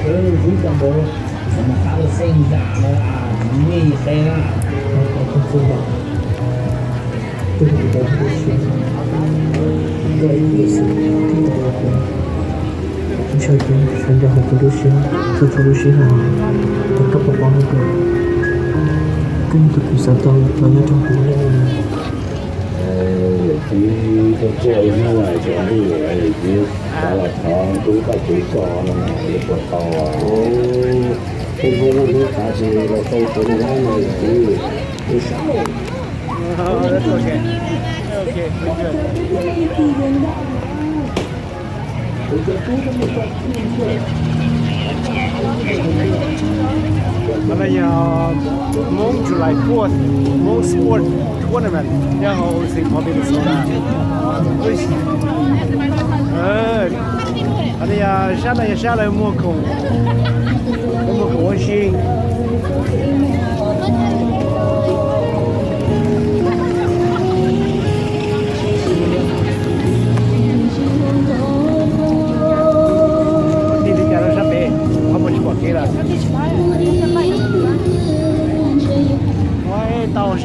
如果我们发的声音大了啊，你也黑了。知道。这个比较特殊，对，也是听得多。你小心，人家很多都喜欢，这做的喜欢，但都不帮那个，跟你的比赛到那种国内。啲個醬因為仲啲嘢啲麻辣燙都得幾多啦嘛，一個兜啊。哦，佢嗰啲打字個刀佢哋啱嚟啲，要少。Oh, that's okay. Okay, good. 马来西亚蒙 July 4th 蒙 Sport Tournament 然后是旁边的时候呢，马来西亚下来摸空，我们高兴。喂，岛山。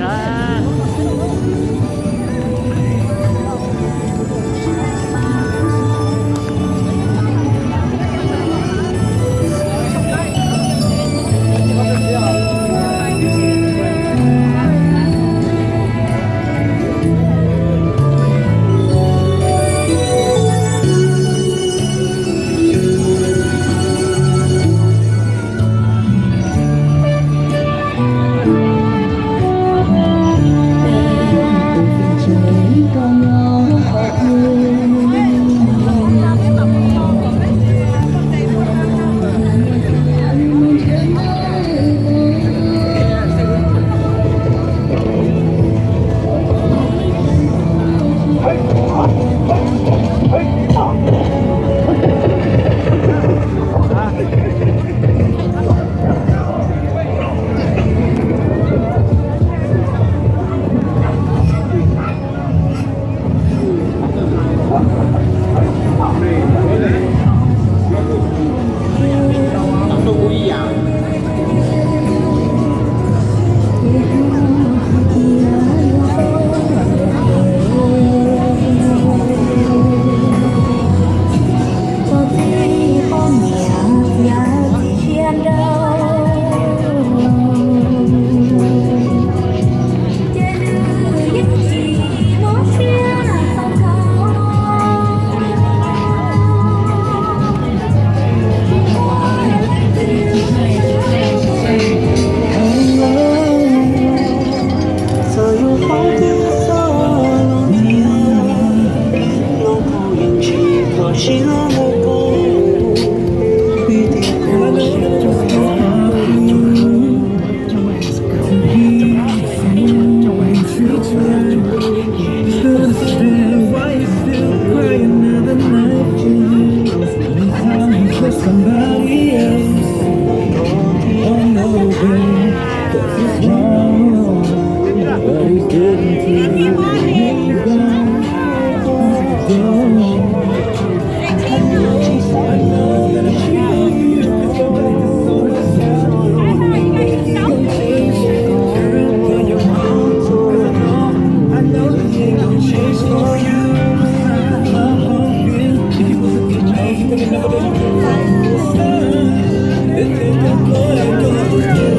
Thank you.